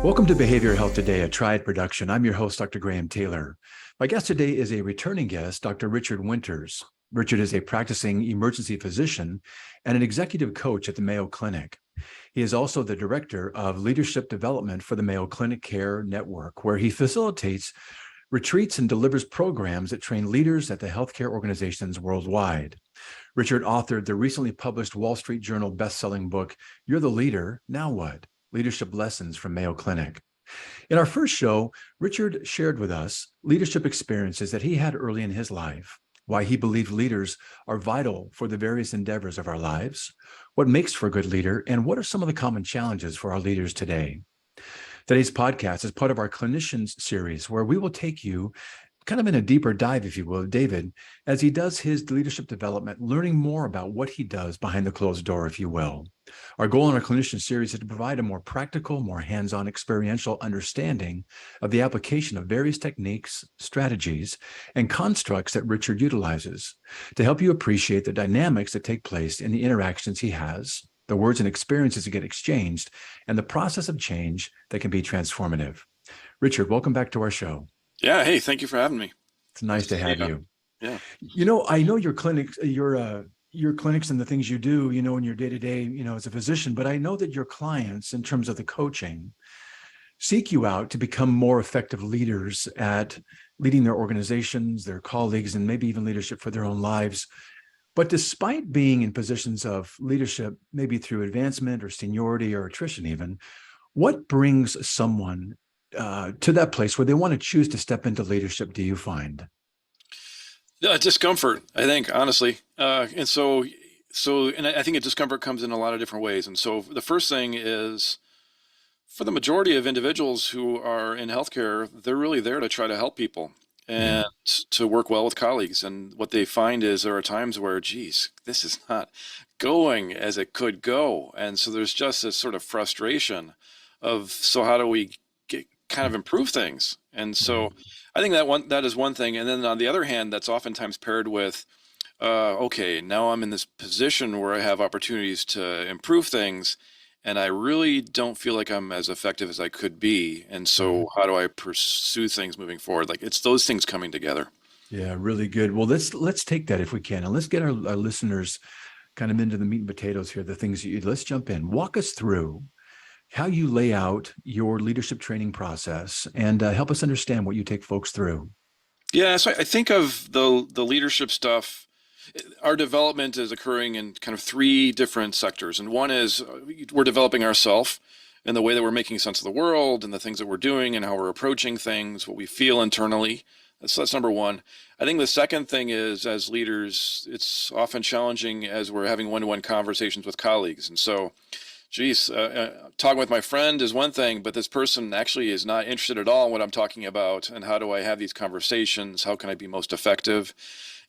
Welcome to Behavioral Health Today, a Triad production. I'm your host, Dr. Graham Taylor. My guest today is a returning guest, Dr. Richard Winters. Richard is a practicing emergency physician and an executive coach at the Mayo Clinic. He is also the director of leadership development for the Mayo Clinic Care Network, where he facilitates retreats and delivers programs that train leaders at the healthcare organizations worldwide. Richard authored the recently published Wall Street Journal best-selling book, You're the Leader, Now What? Leadership Lessons from Mayo Clinic. In our first show, Richard shared with us leadership experiences that he had early in his life, why he believed leaders are vital for the various endeavors of our lives, what makes for a good leader, and what are some of the common challenges for our leaders today. Today's podcast is part of our Clinicians series, where we will take you kind of in a deeper dive, if you will, David, as he does his leadership development, learning more about what he does behind the closed door, if you will. Our goal in our Clinician series is to provide a more practical, more hands-on experiential understanding of the application of various techniques, strategies, and constructs that Richard utilizes to help you appreciate the dynamics that take place in the interactions he has, the words and experiences that get exchanged, and the process of change that can be transformative. Richard, welcome back to our show. Yeah. Hey, thank you for having me. It's nice to have you. Yeah. I know your clinics, your clinics and the things you do, in your day-to-day, as a physician, but I know that your clients, in terms of the coaching, seek you out to become more effective leaders at leading their organizations, their colleagues, and maybe even leadership for their own lives. But despite being in positions of leadership, maybe through advancement or seniority or attrition even, what brings someone to that place where they want to choose to step into leadership, do you find? Discomfort, I think, honestly. And I think discomfort comes in a lot of different ways. And so the first thing is, for the majority of individuals who are in healthcare, they're really there to try to help people and to work well with colleagues. And what they find is there are times where, geez, this is not going as it could go. And so there's just this sort of frustration of, so how do we kind of improve things? And so I think that is one thing. And then on the other hand, that's oftentimes paired with, okay, now I'm in this position where I have opportunities to improve things, and I really don't feel like I'm as effective as I could be. And so how do I pursue things moving forward? Like, it's those things coming together. Yeah, really good. Well, let's take that if we can, and let's get our listeners kind of into the meat and potatoes here, the things let's jump in. Walk us through how you lay out your leadership training process and help us understand what you take folks through. Yeah, so I think of the leadership stuff. Our development is occurring in kind of three different sectors. And one is we're developing ourselves in the way that we're making sense of the world and the things that we're doing and how we're approaching things, what we feel internally. That's number one. I think the second thing is, as leaders, it's often challenging as we're having one-to-one conversations with colleagues. And so, talking with my friend is one thing, but this person actually is not interested at all in what I'm talking about. And how do I have these conversations? How can I be most effective?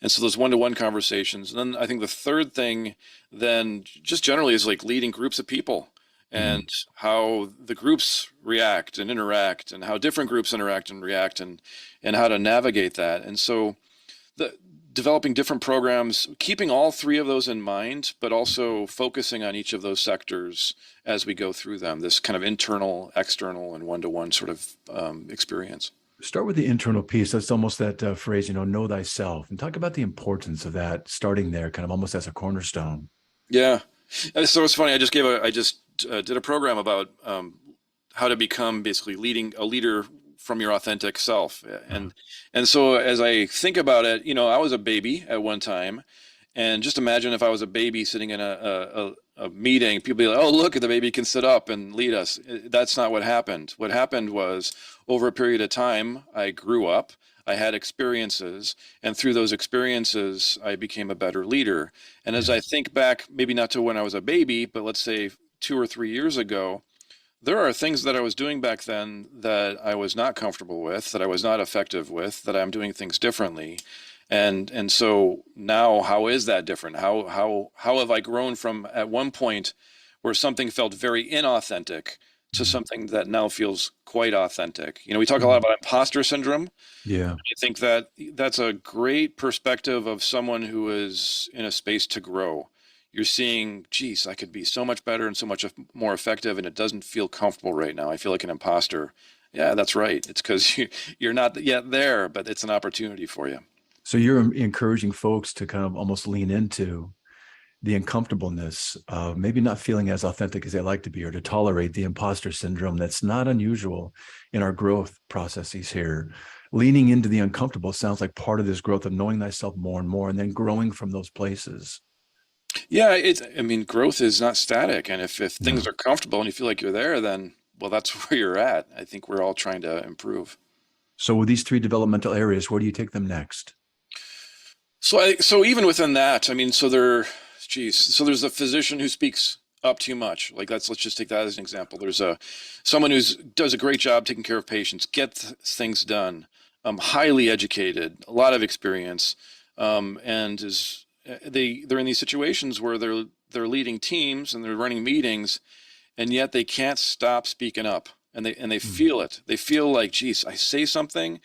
And so those one-to-one conversations. And then I think the third thing then just generally is like leading groups of people and how the groups react and interact and how different groups interact and react and how to navigate that. And so developing different programs, keeping all three of those in mind, but also focusing on each of those sectors as we go through them, this kind of internal, external, and one-to-one sort of experience. Start with the internal piece. That's almost that phrase, know thyself, and talk about the importance of that, starting there kind of almost as a cornerstone. Yeah. So it's funny. I just did a program about how to become basically a leader from your authentic self. And so as I think about it, I was a baby at one time, and just imagine if I was a baby sitting in a meeting, people be like, oh, look, the baby can sit up and lead us. That's not what happened. What happened was, over a period of time, I grew up, I had experiences, and through those experiences, I became a better leader. And as I think back, maybe not to when I was a baby, but let's say 2 or 3 years ago, there are things that I was doing back then that I was not comfortable with, that I was not effective with, that I'm doing things differently. And so now, how is that different? How have I grown from at one point where something felt very inauthentic to something that now feels quite authentic? We talk a lot about imposter syndrome. Yeah. I think that that's a great perspective of someone who is in a space to grow. you're seeing, geez, I could be so much better and so much more effective, and it doesn't feel comfortable right now. I feel like an imposter. Yeah, that's right. It's because you're not yet there, but it's an opportunity for you. So you're encouraging folks to kind of almost lean into the uncomfortableness of maybe not feeling as authentic as they like to be, or to tolerate the imposter syndrome that's not unusual in our growth processes here. Leaning into the uncomfortable sounds like part of this growth of knowing thyself more and more, and then growing from those places. Yeah, I mean, growth is not static. And if things No. are comfortable and you feel like you're there, then, well, that's where you're at. I think we're all trying to improve. So with these three developmental areas, where do you take them next? So even within that, I mean, so there's a physician who speaks up too much. Like let's just take that as an example. There's someone who's does a great job taking care of patients, gets things done, highly educated, a lot of experience, and they're in these situations where they're leading teams and they're running meetings, and yet they can't stop speaking up, and they Mm. feel it. They feel like, geez, I say something,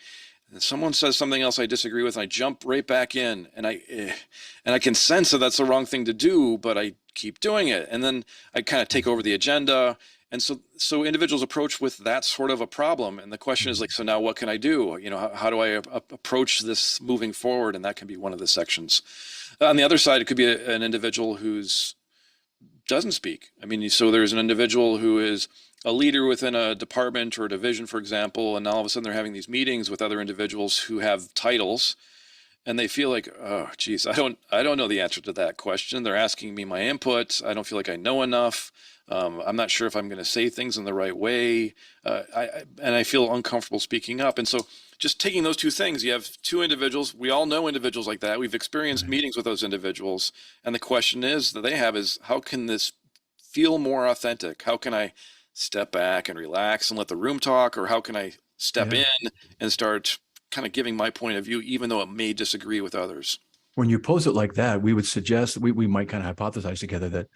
and someone says something else I disagree with, and I jump right back in, and I can sense that that's the wrong thing to do, but I keep doing it, and then I kind of take over the agenda. And so individuals approach with that sort of a problem, and the question is like, so now what can I do? How do I approach this moving forward? And that can be one of the sections. On the other side, it could be an individual who's doesn't speak. I mean, so there's an individual who is a leader within a department or a division, for example, and all of a sudden they're having these meetings with other individuals who have titles, and they feel like, oh, geez, I don't know the answer to that question. They're asking me my input. I don't feel like I know enough. I'm not sure if I'm going to say things in the right way, and I feel uncomfortable speaking up. And so, just taking those two things, you have two individuals. We all know individuals like that. We've experienced Right. meetings with those individuals, and the question is that they have is, how can this feel more authentic? How can I step back and relax and let the room talk, or how can I step Yeah. in and start kind of giving my point of view, even though it may disagree with others? When you pose it like that, we would suggest we might kind of hypothesize together that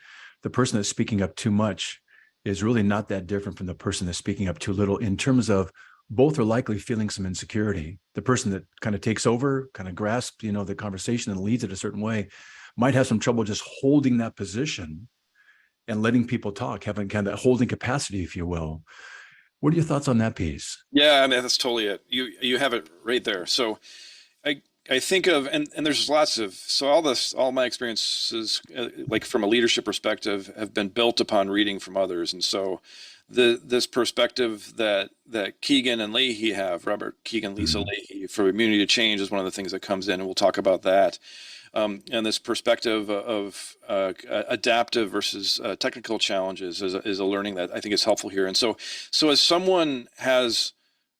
the person that's speaking up too much is really not that different from the person that's speaking up too little, in terms of both are likely feeling some insecurity. The person that kind of takes over, kind of grasps, the conversation and leads it a certain way, might have some trouble just holding that position and letting people talk, having kind of that holding capacity, if you will. What are your thoughts on that piece? Yeah, I mean, that's totally it. You have it right there. So I think of, and there's lots of, so all my experiences, like from a leadership perspective, have been built upon reading from others. And so this perspective that Keegan and Leahy have, Robert Keegan, Lisa Mhm. Leahy, for immunity to change is one of the things that comes in, and we'll talk about that. And this perspective of adaptive versus technical challenges is a learning that I think is helpful here. And so as someone has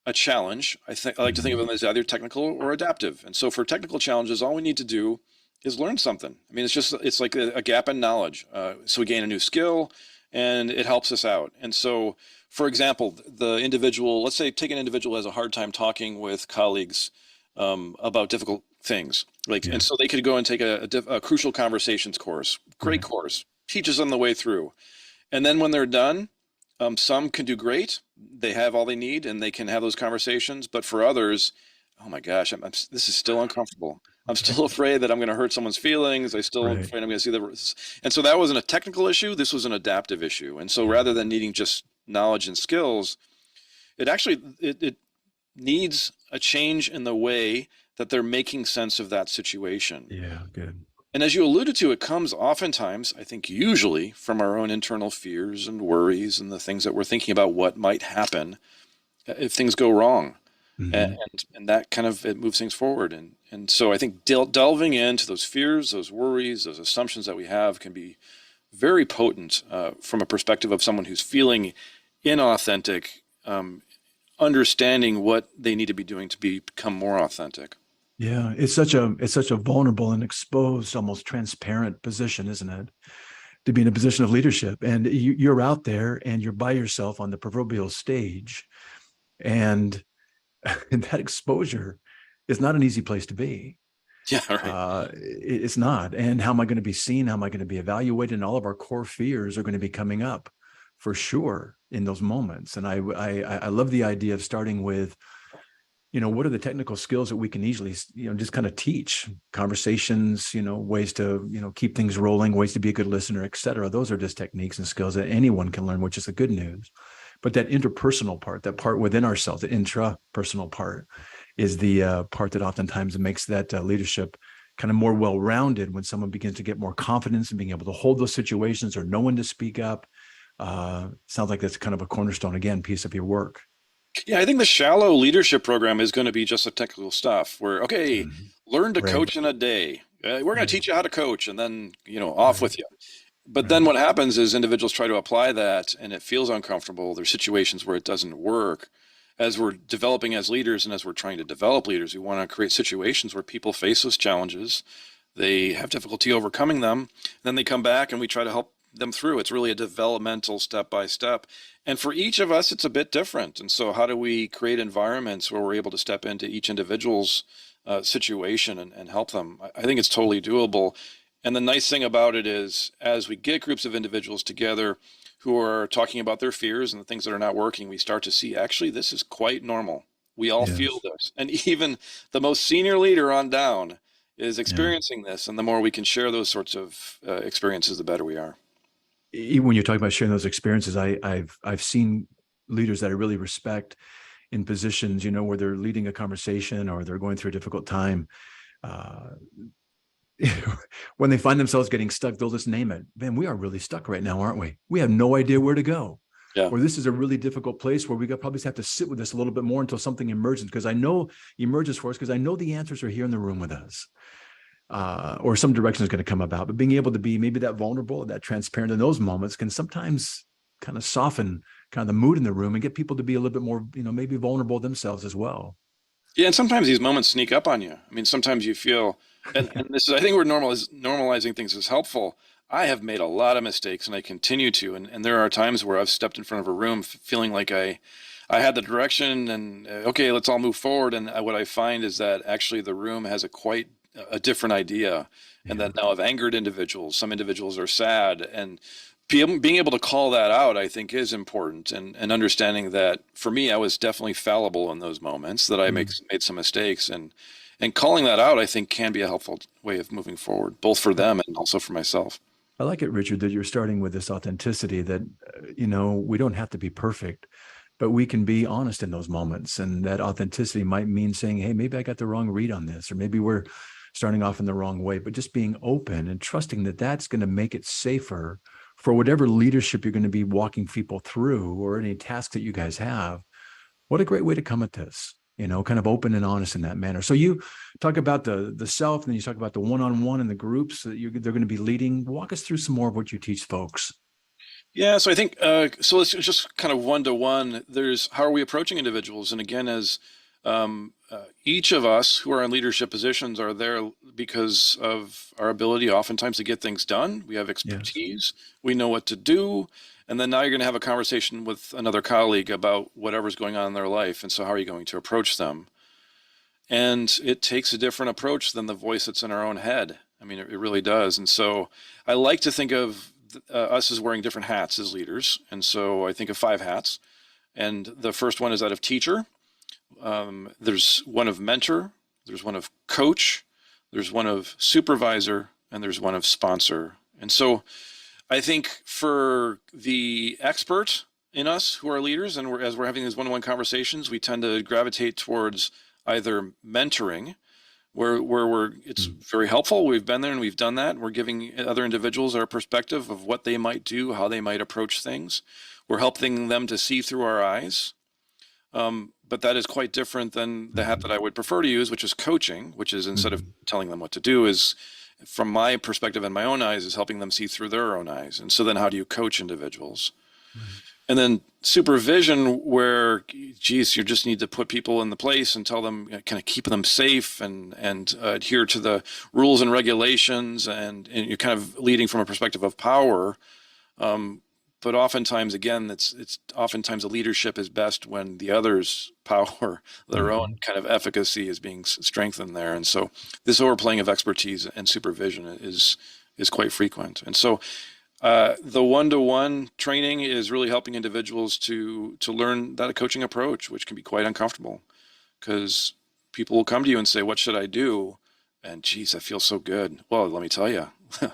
a challenge, I like to think of Mhm. them as either technical or adaptive. And so for technical challenges, all we need to do is learn something. I mean, it's like a gap in knowledge. So we gain a new skill, and it helps us out. And so, for example, the individual, let's say, take an individual who has a hard time talking with colleagues about difficult things. Like, Yeah. and so they could go and take a crucial conversations course, great Right. course, teaches them the way through. And then when they're done, some can do great. They have all they need and they can have those conversations. But for others, oh my gosh, this is still uncomfortable. I'm still afraid that I'm going to hurt someone's feelings. I still am Right. afraid I'm going to see the. And so that wasn't a technical issue. This was an adaptive issue. And so Yeah. rather than needing just knowledge and skills, it needs a change in the way that they're making sense of that situation. Yeah. Good. And as you alluded to, it comes oftentimes, I think usually, from our own internal fears and worries and the things that we're thinking about what might happen if things go wrong. Hmm. And that kind of it moves things forward. And so I think delving into those fears, those worries, those assumptions that we have can be very potent from a perspective of someone who's feeling inauthentic, understanding what they need to be doing to become more authentic. Yeah. It's such a vulnerable and exposed, almost transparent position, isn't it? To be in a position of leadership, and you're out there and you're by yourself on the proverbial stage, and, and that exposure is not an easy place to be. Yeah, right. It's not. And how am I going to be seen? How am I going to be evaluated? And all of our core fears are going to be coming up for sure in those moments. And I love the idea of starting with what are the technical skills that we can easily, just kind of teach conversations, ways to, keep things rolling, ways to be a good listener, et cetera. Those are just techniques and skills that anyone can learn, which is the good news. But that interpersonal part, that part within ourselves, the intrapersonal part is the part that oftentimes makes that leadership kind of more well-rounded when someone begins to get more confidence in being able to hold those situations or know when to speak up. Sounds like that's kind of a cornerstone, again, piece of your work. Yeah, I think the shallow leadership program is going to be just the technical stuff where, okay, Mhm. learn to Right, coach in a day. We're going to right, teach you how to coach and then, off right, with you. But then right. what happens is individuals try to apply that and it feels uncomfortable. There's situations where it doesn't work. As we're developing as leaders and as we're trying to develop leaders, we want to create situations where people face those challenges. They have difficulty overcoming them. Then they come back and we try to help them through. It's really a developmental step by step. And for each of us, it's a bit different. And so, how do we create environments where we're able to step into each individual's situation and help them? I think it's totally doable. And the nice thing about it is, as we get groups of individuals together who are talking about their fears and the things that are not working, we start to see actually this is quite normal. We all feel Yes. this. And even the most senior leader on down is Yeah. experiencing this. And the more we can share those sorts of experiences, the better we are. Even when you're talking about sharing those experiences, I've seen leaders that I really respect in positions, where they're leading a conversation or they're going through a difficult time. Uh, when they find themselves getting stuck, they'll just name it. Man, we are really stuck right now, aren't we? We have no idea where to go. Yeah. Or this is a really difficult place where we probably have to sit with this a little bit more until something emerges, because I know emerges for us, because I know the answers are here in the room with us. Or some direction is going to come about. But being able to be maybe that vulnerable, that transparent in those moments can sometimes kind of soften kind of the mood in the room and get people to be a little bit more, maybe vulnerable themselves as well. Yeah, and sometimes these moments sneak up on you. I mean, sometimes you feel, and this is, I think, where normalizing things is helpful. I have made a lot of mistakes, and I continue to. And there are times where I've stepped in front of a room feeling like I had the direction, and okay, let's all move forward. And what I find is that actually the room has quite a different idea, and Yeah. that now I've angered individuals. Some individuals are sad, and being able to call that out, I think, is important, and understanding that for me, I was definitely fallible in those moments, that I Mm. made some mistakes, and calling that out, I think, can be a helpful way of moving forward, both for I, them and also for myself. I like it, Richard, that you're starting with this authenticity that, we don't have to be perfect, but we can be honest in those moments. And that authenticity might mean saying, hey, maybe I got the wrong read on this, or maybe we're starting off in the wrong way, but just being open and trusting that that's going to make it safer for whatever leadership you're going to be walking people through or any task that you guys have. What a great way to come at this, kind of open and honest in that manner. So you talk about the self, and then you talk about the one-on-one and the groups that they're going to be leading. Walk us through some more of what you teach folks. Yeah, so I think so. It's just kind of one to one. There's how are we approaching individuals, and again, as each of us who are in leadership positions are there because of our ability, oftentimes, to get things done. We have Yes. expertise. We know what to do, and then now you're going to have a conversation with another colleague about whatever's going on in their life, and so how are you going to approach them? And it takes a different approach than the voice that's in our own head. I mean, it really does. And so I like to think of us as wearing different hats as leaders. And so I think of five hats. And the first one is that of teacher. There's one of mentor. There's one of coach. There's one of supervisor. And there's one of sponsor. And so I think for the expert in us who are leaders, and as we're having these one-on-one conversations, we tend to gravitate towards either mentoring, where it's Mm. very helpful. We've been there and we've done that. And we're giving other individuals our perspective of what they might do, how they might approach things. We're helping them to see through our eyes. But that is quite different than the hat that Mhm. I would prefer to use, which is coaching, which is instead of Mhm. telling them what to do, is from my perspective and my own eyes, is helping them see through their own eyes. And so then how do you coach individuals? Right. And then supervision, where, geez, you just need to put people in the place and tell them, kind of keep them safe and adhere to the rules and regulations, and you're kind of leading from a perspective of power. Um, but oftentimes, again, it's oftentimes the leadership is best when the others' power, their own Mhm. kind of efficacy, is being strengthened there. And so this overplaying of expertise and supervision is quite frequent. And so the one-to-one training is really helping individuals to learn that coaching approach, which can be quite uncomfortable. because people will come to you and say, "What should I do?" And geez, I feel so good. Well, let me tell you,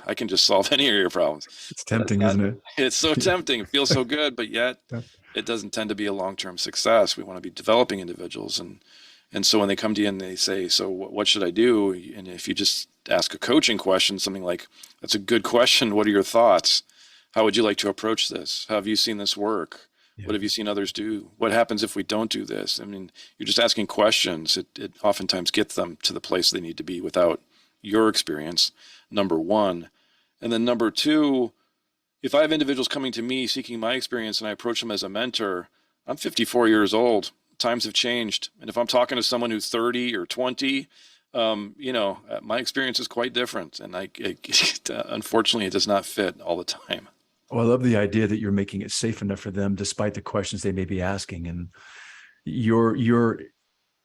I can just solve any of your problems. It's That's tempting, not, isn't it? it's so Yeah. tempting. It feels so good, but yet Yeah. it doesn't tend to be a long-term success. We want to be developing individuals. And so when they come to you and they say, "So what should I do?" And if you just ask a coaching question, something like, "That's a good question. What are your thoughts? How would you like to approach this? How have you seen this work? What Yeah. have you seen others do? What happens if we don't do this?" I mean, you're just asking questions. It oftentimes gets them to the place they need to be without your experience, number one. And then number two, if I have individuals coming to me seeking my experience and I approach them as a mentor, I'm 54 years old. Times have changed. And if I'm talking to someone who's 30 or 20, my experience is quite different. And unfortunately, it does not fit all the time. Well, I love the idea that you're making it safe enough for them, despite the questions they may be asking, and you're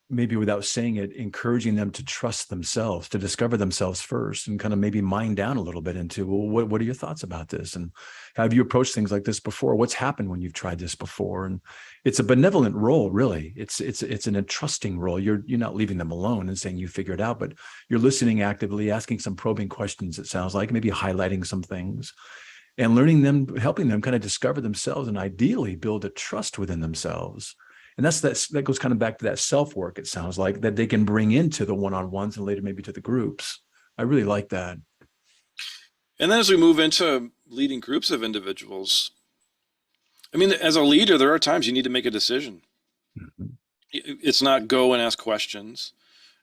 maybe without saying it, encouraging them to trust themselves, to discover themselves first, and kind of maybe mine down a little bit into, well, what are your thoughts about this? And have you approached things like this before? What's happened when you've tried this before? And it's a benevolent role, really. It's an entrusting role. You're not leaving them alone and saying you figure it out, but you're listening actively, asking some probing questions, it sounds like, maybe highlighting some things and helping them kind of discover themselves and ideally build a trust within themselves. And that goes kind of back to that self-work, it sounds like, that they can bring into the one-on-ones and later maybe to the groups. I really like that. And then as we move into leading groups of individuals, I mean, as a leader, there are times you need to make a decision. Mhm. It's not go and ask questions.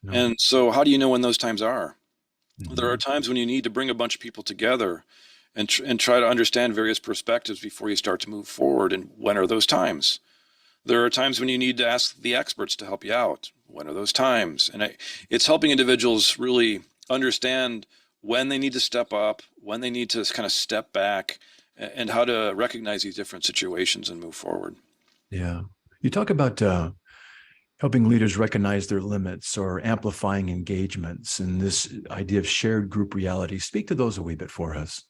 No. And so, how do you know when those times are? There are Mhm. times when you need to bring a bunch of people together and try to understand various perspectives before you start to move forward. And when are those times? There are times when you need to ask the experts to help you out. When are those times? And it's helping individuals really understand when they need to step up, when they need to kind of step back, and how to recognize these different situations and move forward. Yeah. You talk about helping leaders recognize their limits or amplifying engagements and this idea of shared group reality. Speak to those a wee bit for us.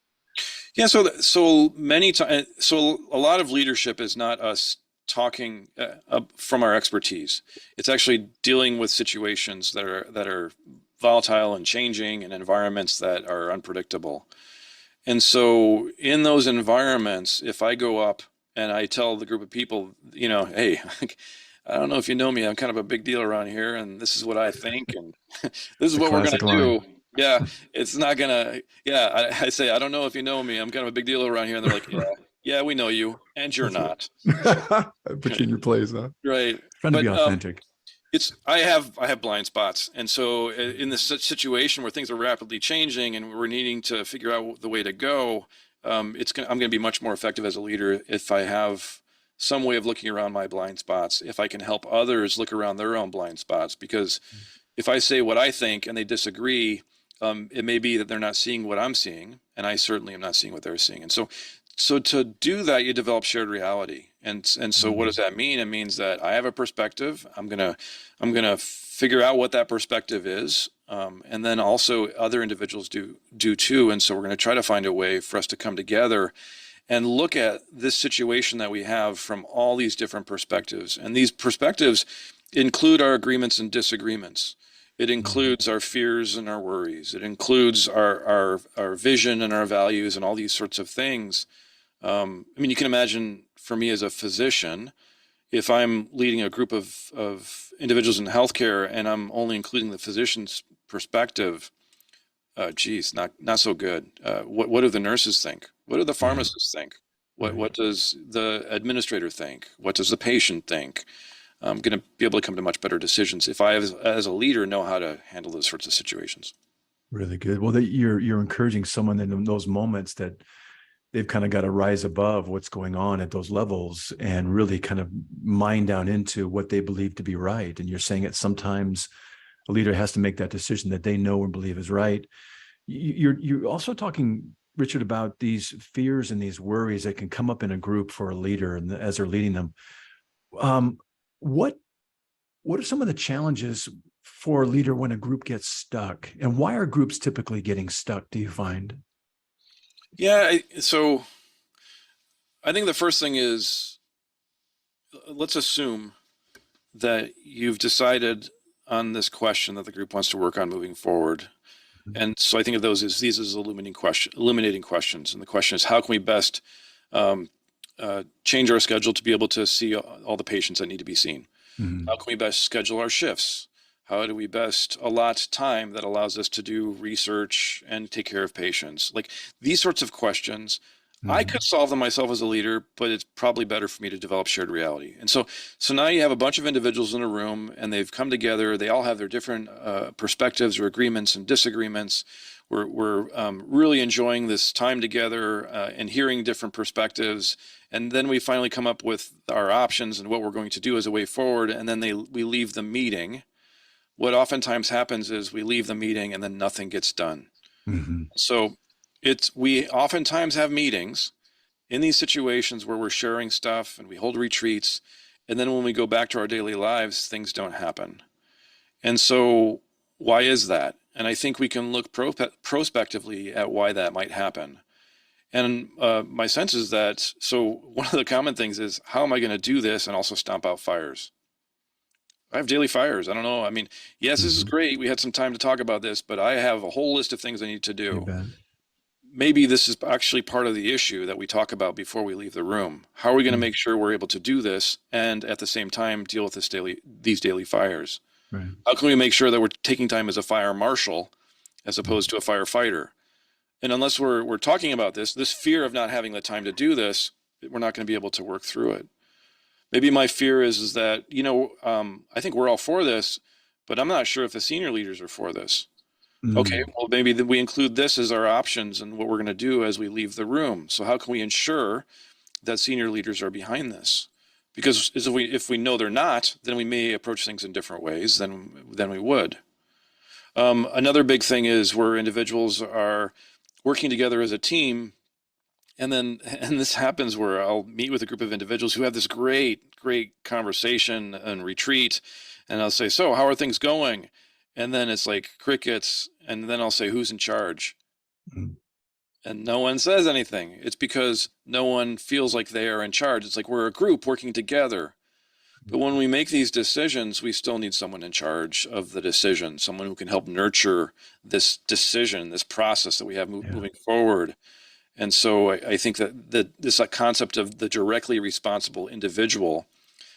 Yeah, so many times, so a lot of leadership is not us talking from our expertise. It's actually dealing with situations that are volatile and changing, and environments that are unpredictable. And so, in those environments, if I go up and I tell the group of people, "Hey, I don't know if you know me, I'm kind of a big deal around here, and this is what I think, and this is The what we're gonna classic line. do." Yeah, it's not gonna. Yeah, I say, "I don't know if you know me, I'm kind of a big deal around here," and they're like, "Yeah, yeah, we know you, and you're That's right. not." Put you in your place, huh? Right. Trying to be But authentic. it's I have blind spots, and so in this situation where things are rapidly changing and we're needing to figure out the way to go, I'm going to be much more effective as a leader if I have some way of looking around my blind spots. If I can help others look around their own blind spots, because if I say what I think and they disagree, it may be that they're not seeing what I'm seeing, and I certainly am not seeing what they're seeing. And so to do that, you develop shared reality. And so what Mhm. does that mean? It means that I have a perspective. I'm gonna figure out what that perspective is, and then also other individuals do too. And so we're going to try to find a way for us to come together and look at this situation that we have from all these different perspectives. And these perspectives include our agreements and disagreements. It Mhm. includes our fears and our worries. It includes our vision and our values and all these sorts of things. I mean, you can imagine for me as a physician, if I'm leading a group of individuals in healthcare and I'm only including the physician's perspective, geez, not so good. What do the nurses think? What do the Yeah, pharmacists think? What right. what does the administrator think? What does the patient think? I'm going to be able to come to much better decisions if I, as a leader, know how to handle those sorts of situations. Really good. Well, that you're encouraging someone in those moments that they've kind of got to rise above what's going on at those levels and really kind of mine down into what they believe to be right. And you're saying that sometimes a leader has to make that decision that they know and believe is right. You're also talking, Richard, about these fears and these worries that can come up in a group for a leader and as they're leading them. Um, what what are some of the challenges for a leader when a group gets stuck, and why are groups typically getting stuck? Do you find? Yeah, so I think the first thing is, let's assume that you've decided on this question that the group wants to work on moving forward. And so I think of these as illuminating questions. And the question is, how can we best um, change our schedule to be able to see all the patients that need to be seen? Mhm. How can we best schedule our shifts? How do we best allot time that allows us to do research and take care of patients? Like these sorts of questions, I Mhm. could solve them myself as a leader, but it's probably better for me to develop shared reality. And so now you have a bunch of individuals in a room and they've come together. They all have their different perspectives or agreements and disagreements. We're really enjoying this time together and hearing different perspectives. And then we finally come up with our options and what we're going to do as a way forward. And then we leave the meeting. What oftentimes happens is we leave the meeting and then nothing gets done. Mhm. So we oftentimes have meetings in these situations where we're sharing stuff and we hold retreats. And then when we go back to our daily lives, things don't happen. And so why is that? And I think we can look prospectively at why that might happen. And my sense is that, so one of the common things is, how am I going to do this and also stomp out fires? I have daily fires. I don't know. I mean, yes, this is Mhm. great. We had some time to talk about this, but I have a whole list of things I need to You do. bet. Maybe this is actually part of the issue that we talk about before we leave the room. How are we going to Mm. make sure we're able to do this and at the same time deal with these daily fires? Right. How can we make sure that we're taking time as a fire marshal as opposed to a firefighter? And unless we're talking about this fear of not having the time to do this, we're not going to be able to work through it. Maybe my fear is that, I think we're all for this, but I'm not sure if the senior leaders are for this. Okay, Mm. well, maybe we include this as our options and what we're going to do as we leave the room. So how can we ensure that senior leaders are behind this? Because if we know they're not, then we may approach things in different ways than we would. Another big thing is where individuals are working together as a team, and this happens where I'll meet with a group of individuals who have this great conversation and retreat, and I'll say, "So, how are things going?" And then it's like crickets, and then I'll say, "Who's in charge?" Mm. And no one says anything. It's because no one feels like they are in charge. It's like we're a group working together. But when we make these decisions, we still need someone in charge of the decision, someone who can help nurture this decision, this process that we have Yeah. moving forward. And so I think that this concept of the directly responsible individual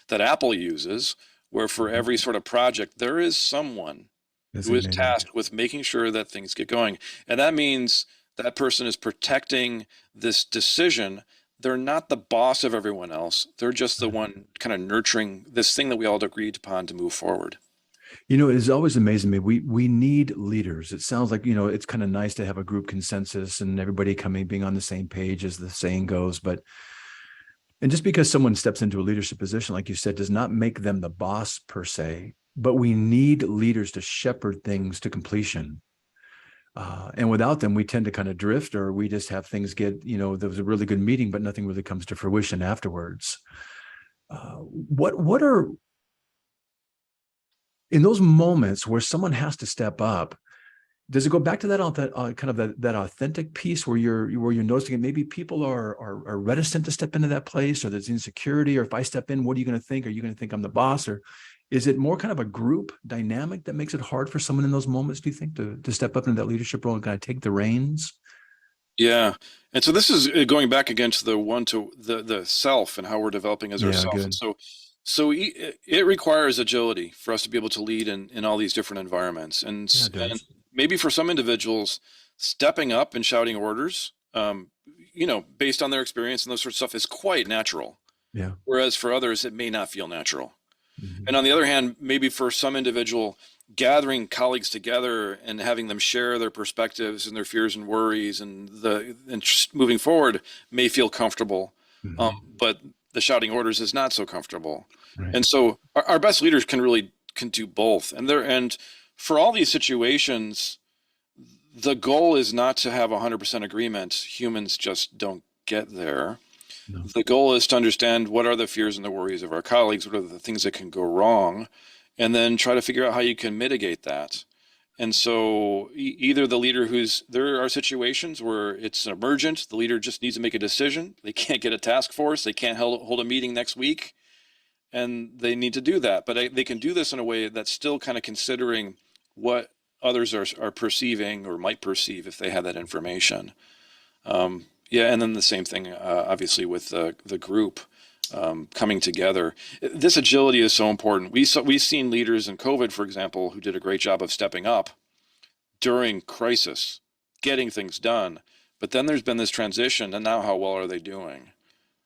that Apple uses, where for Mhm. every sort of project, there is someone who is Designated. tasked with making sure that things get going. And that means that person is protecting this decision. They're not the boss of everyone else. They're just the Right. one kind of nurturing this thing that we all agreed upon to move forward. It is always amazing me. We need leaders. It sounds like, it's kind of nice to have a group consensus and everybody being on the same page, as the saying goes. And just because someone steps into a leadership position, like you said, does not make them the boss per se, but we need leaders to shepherd things to completion. And without them, we tend to kind of drift, or we just have things there was a really good meeting, but nothing really comes to fruition afterwards. What are, in those moments where someone has to step up, does it go back to that authentic piece where you're noticing it? Maybe people are reticent to step into that place, or there's insecurity, or if I step in, what are you going to think? Are you going to think I'm the boss? Or is it more kind of a group dynamic that makes it hard for someone in those moments, do you think, to step up into that leadership role and kind of take the reins? Yeah. And so this is going back again to the self and how we're developing as Yeah, ourself. And good. it requires agility for us to be able to lead in all these different environments. Yeah, it And does. maybe for some individuals, stepping up and shouting orders, based on their experience and those sorts of stuff is quite natural. Yeah. Whereas for others, it may not feel natural. And Mhm. on the other hand, maybe for some individual, gathering colleagues together and having them share their perspectives and their fears and worries and just moving forward may feel comfortable, Mhm. but the shouting orders is not so comfortable. Right. And so our best leaders can do both. And for all these situations, the goal is not to have 100% agreement. Humans just don't get there. No. The goal is to understand what are the fears and the worries of our colleagues, what are the things that can go wrong, and then try to figure out how you can mitigate that. And so either there are situations where it's emergent, the leader just needs to make a decision. They can't get a task force, they can't hold a meeting next week. and they need to do that. But they can do this in a way that's still kind of considering what others are perceiving or might perceive if they have that information. Yeah, and then the same thing, obviously, with the group coming together. This agility is so important. We've seen leaders in COVID, for example, who did a great job of stepping up during crisis, getting things done. But then there's been this transition, and now how well are they doing?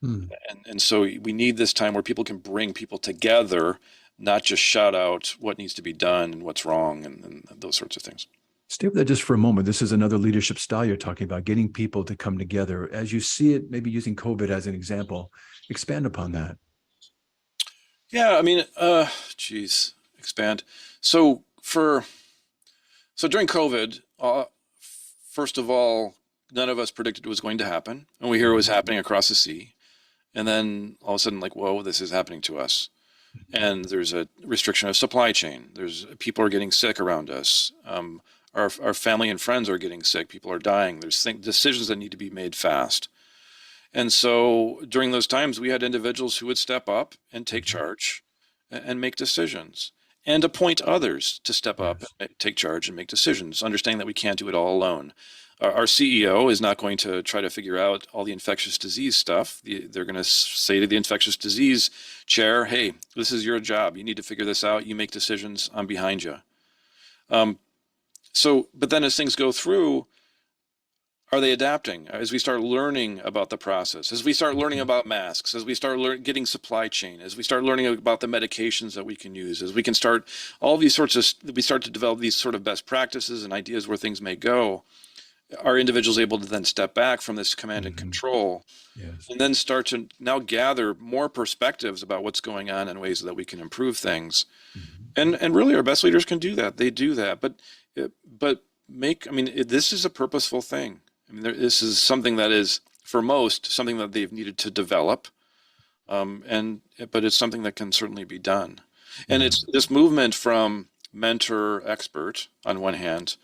Hmm. And so we need this time where people can bring people together, not just shout out what needs to be done and what's wrong and those sorts of things. Stay with that just for a moment. This is another leadership style you're talking about, getting people to come together. As you see it, maybe using COVID as an example, expand upon that. Yeah, I mean, geez, expand. So during COVID, first of all, none of us predicted it was going to happen, and we hear it was happening across the sea, and then all of a sudden, like, whoa, this is happening to us. And there's a restriction of supply chain. There's people are getting sick around us. Our family and friends are getting sick. People are dying. There's decisions that need to be made fast. And so during those times, we had individuals who would step up and take charge and make decisions and appoint others to step up, Yes. and take charge and make decisions, understanding that we can't do it all alone. Our CEO is not going to try to figure out all the infectious disease stuff. They're going to say to the infectious disease chair, hey, this is your job. You need to figure this out. You make decisions. I'm behind you. But then as things go through, are they adapting? As we start learning about the process, as we start learning about masks, as we start getting supply chain, as we start learning about the medications that we can use, as we can start we start to develop these sort of best practices and ideas where things may go, are individuals able to then step back from this command and control Yes. and then start to now gather more perspectives about what's going on and ways that we can improve things? And really our best leaders can do that. They do that. But this is a purposeful thing. I mean, this is something that is, for most, something that they've needed to develop, but it's something that can certainly be done. And it's this movement from mentor, expert on one hand,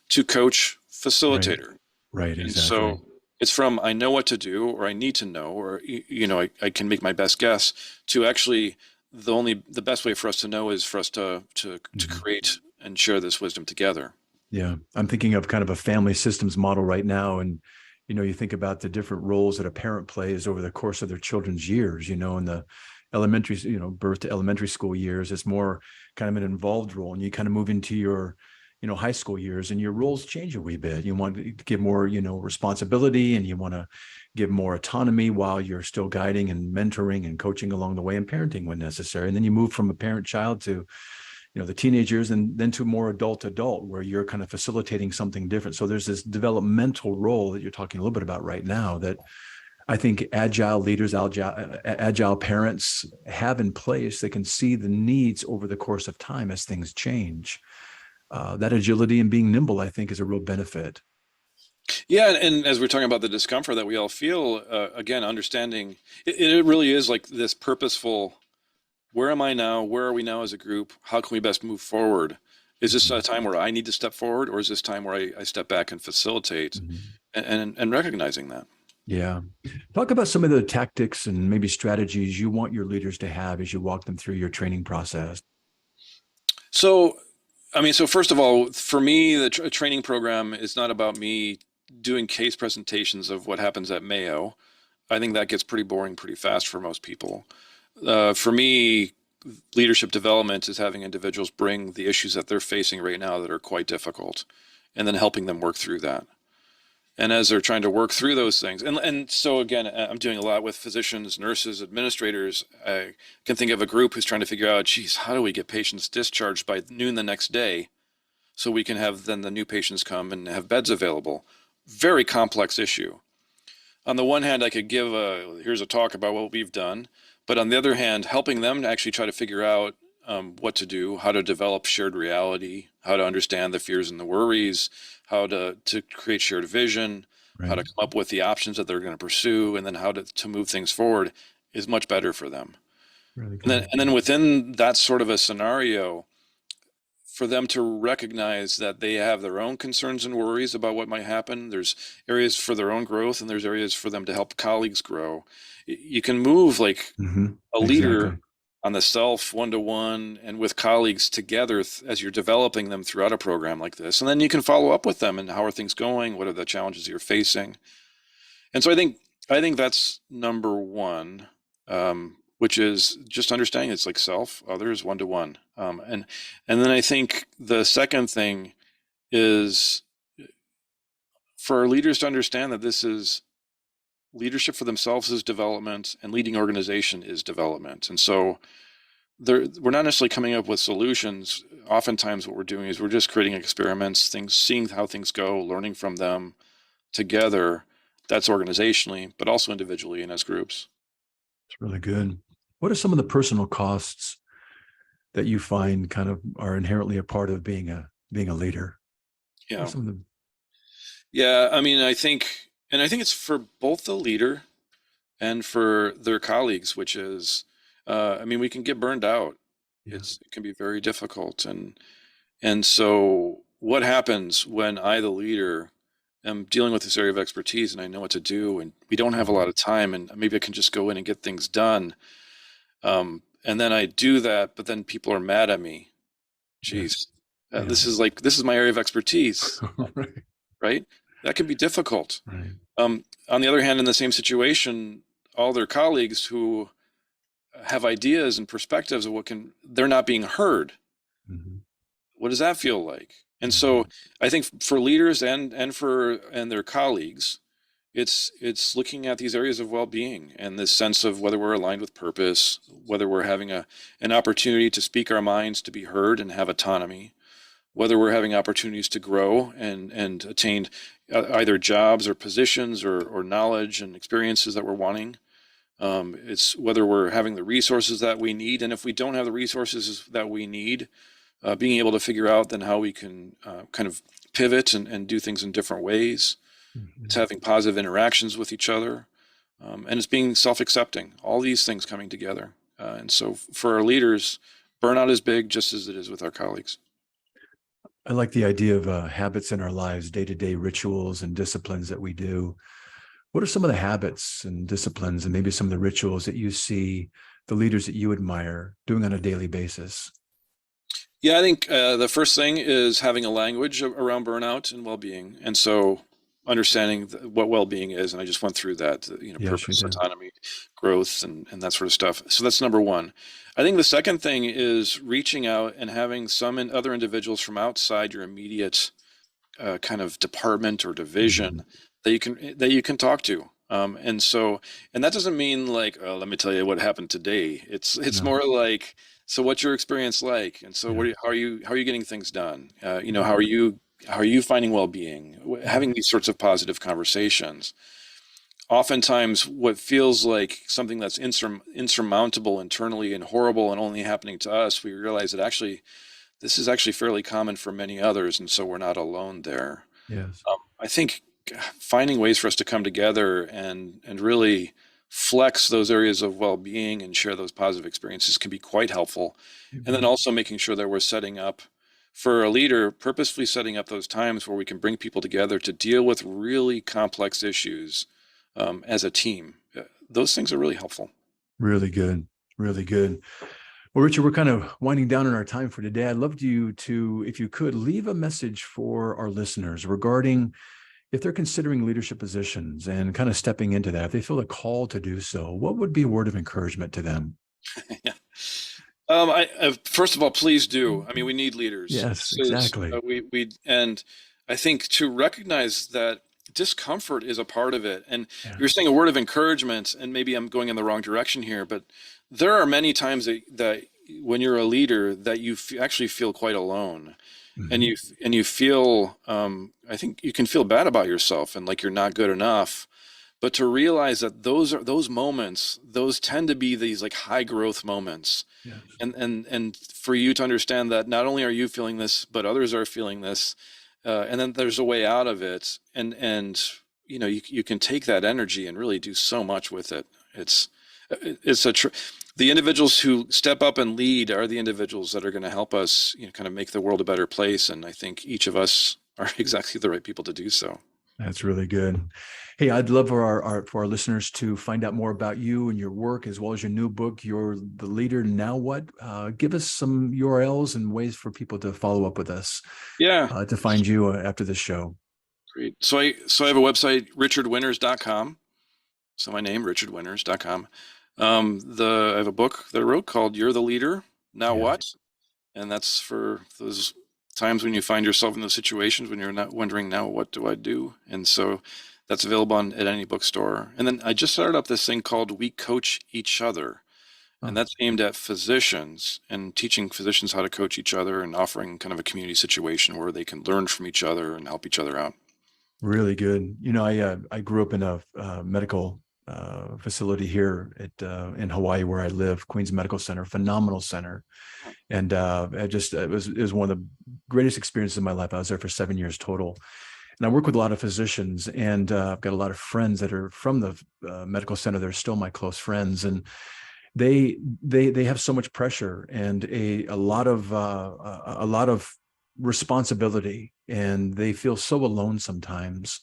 to coach, facilitator. Right, And exactly. so it's from I know what to do, or I need to know, or I can make my best guess, to actually the best way for us to know is for us to create and share this wisdom together. Yeah, I'm thinking of kind of a family systems model right now. And, you think about the different roles that a parent plays over the course of their children's years, in the elementary, birth to elementary school years. It's more kind of an involved role. And you kind of move into your, high school years and your roles change a wee bit. You want to give more, responsibility, and you want to give more autonomy while you're still guiding and mentoring and coaching along the way, and parenting when necessary. And then you move from a parent-child to the teenagers, and then to more adult where you're kind of facilitating something different. So there's this developmental role that you're talking a little bit about right now that I think agile leaders, agile parents have in place. They can see the needs over the course of time as things change. That agility and being nimble, I think, is a real benefit. Yeah, and as we're talking about the discomfort that we all feel, again, understanding it really is like this purposeful. Where am I now? Where are we now as a group? How can we best move forward? Is this a time where I need to step forward, or is this time where I step back and facilitate, and recognizing that? Yeah. Talk about some of the tactics and maybe strategies you want your leaders to have as you walk them through your training process. So, so first of all, for me, the training program is not about me doing case presentations of what happens at Mayo. I think that gets pretty boring pretty fast for most people. For me, leadership development is having individuals bring the issues that they're facing right now that are quite difficult, and then helping them work through that. And as they're trying to work through those things, and so again, I'm doing a lot with physicians, nurses, administrators. I can think of a group who's trying to figure out, geez, how do we get patients discharged by noon the next day so we can have then the new patients come and have beds available? Very complex issue. On the one hand, I could give here's a talk about what we've done. But on the other hand, helping them to actually try to figure out what to do, how to develop shared reality, how to understand the fears and the worries, how to create shared vision, how to come up with the options that they're going to pursue, and then how to move things forward is much better for them. Really good. And then within that sort of a scenario, for them to recognize that they have their own concerns and worries about what might happen. There's areas for their own growth, and there's areas for them to help colleagues grow. You can move like a leader Exactly. on the self one-to-one and with colleagues together as you're developing them throughout a program like this. And then you can follow up with them and how are things going? What are the challenges you're facing? And so I think that's number one, which is just understanding it's like self, others, one-to-one. And then I think the second thing is for our leaders to understand that this is leadership for themselves is development and leading organization is development. And so we're not necessarily coming up with solutions. Oftentimes what we're doing is we're just creating experiments, things, seeing how things go, learning from them together. That's organizationally, but also individually and as groups. It's really good. What are some of the personal costs that you find kind of are inherently a part of being a leader? What Yeah. are some of the Yeah. I mean, I think it's for both the leader and for their colleagues, which is, I mean, we can get burned out. yeah. It can be very difficult. And so what happens when I, the leader, am dealing with this area of expertise and I know what to do and we don't have a lot of time and maybe I can just go in and get things done. And then I do that, but then people are mad at me. Geez, Yes. this is my area of expertise, Right. right? That can be difficult. Right. On the other hand, in the same situation, all their colleagues who have ideas and perspectives of they're not being heard. Mhm. What does that feel like? And so I think for leaders and their colleagues, it's looking at these areas of well-being and this sense of whether we're aligned with purpose, whether we're having an opportunity to speak our minds, to be heard and have autonomy, whether we're having opportunities to grow and attain either jobs or positions or knowledge and experiences that we're wanting. It's whether we're having the resources that we need, and if we don't have the resources that we need, being able to figure out then how we can kind of pivot and do things in different ways. Mhm. It's having positive interactions with each other, and it's being self-accepting. All these things coming together. And so for our leaders, burnout is big, just as it is with our colleagues. I like the idea of habits in our lives, day-to-day rituals and disciplines that we do. What are some of the habits and disciplines and maybe some of the rituals that you see the leaders that you admire doing on a daily basis? Yeah, I think the first thing is having a language around burnout and well-being. And so understanding what well-being is, and I just went through that, Yes, you purpose, did. autonomy, growth, and that sort of stuff. So that's number one. I think the second thing is reaching out and having other individuals from outside your immediate kind of department or division Mhm. that you can talk to. And that doesn't mean like, oh, let me tell you what happened today. It's No. more like, so what's your experience like? And so Yeah. how are you getting things done? Mhm. How are you finding well-being? Yeah. Having these sorts of positive conversations. Oftentimes, what feels like something that's insurmountable internally and horrible and only happening to us, we realize that actually this is actually fairly common for many others, and so we're not alone there. Yes. I think finding ways for us to come together and really flex those areas of well-being and share those positive experiences can be quite helpful. And then Amen. also making sure that we're setting up for a leader, purposefully setting up those times where we can bring people together to deal with really complex issues as a team. Those things are really helpful. Really good. Really good. Well, Richard, we're kind of winding down on our time for today. I'd love you to, if you could, leave a message for our listeners regarding if they're considering leadership positions and kind of stepping into that, if they feel a call to do so, what would be a word of encouragement to them? Yeah. First of all, please do. I mean, we need leaders. Yes, This is exactly. and I think to recognize that discomfort is a part of it. And Yeah. you're saying a word of encouragement, and maybe I'm going in the wrong direction here, but there are many times that when you're a leader that you actually feel quite alone, and Mhm. you feel I think you can feel bad about yourself and like you're not good enough. But to realize that those moments, those tend to be these like high growth moments, Yes. and for you to understand that not only are you feeling this, but others are feeling this, and then there's a way out of it, and you can take that energy and really do so much with it. It's the individuals who step up and lead are the individuals that are going to help us, kind of make the world a better place. And I think each of us are exactly the right people to do so. That's really good. Hey, I'd love for our listeners to find out more about you and your work, as well as your new book, You're the Leader, Now What? Give us some URLs and ways for people to follow up with us, Yeah, to find you after this show. great. So I have a website, richardwinters.com. So my name, richardwinters.com. I have a book that I wrote called You're the Leader, Now Yeah. What? And that's for those times when you find yourself in those situations when you're not wondering, now what do I do? And so that's available at any bookstore. And then I just started up this thing called We Coach Each Other. And Oh, that's aimed at physicians and teaching physicians how to coach each other and offering kind of a community situation where they can learn from each other and help each other out. really good. I grew up in a medical facility here in Hawaii, where I live, Queens Medical Center, phenomenal center. And it was one of the greatest experiences of my life. I was there for 7 years total. And I work with a lot of physicians, and I've got a lot of friends that are from the medical center. They're still my close friends, and they have so much pressure and a lot of responsibility, and they feel so alone sometimes,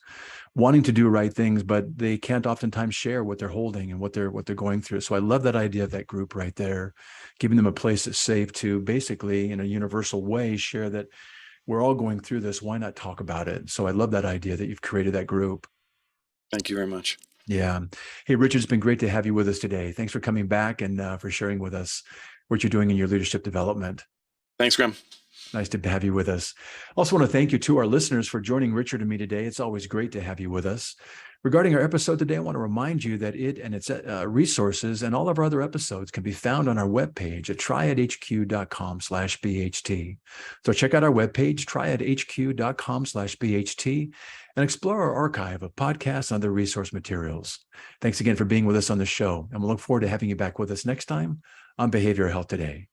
wanting to do right things, but they can't oftentimes share what they're holding and what they're going through. So I love that idea of that group right there, giving them a place that's safe to basically, in a universal way, share that we're all going through this. Why not talk about it? So I love that idea that you've created that group. Thank you very much. Yeah. Hey, Richard, it's been great to have you with us today. Thanks for coming back and for sharing with us what you're doing in your leadership development. Thanks, Graham. Nice to have you with us. Also want to thank you to our listeners for joining Richard and me today. It's always great to have you with us. Regarding our episode today, I want to remind you that it and its resources and all of our other episodes can be found on our webpage at triadhq.com/BHT. So check out our webpage, triadhq.com/BHT, and explore our archive of podcasts and other resource materials. Thanks again for being with us on the show, and we'll look forward to having you back with us next time on Behavioral Health Today.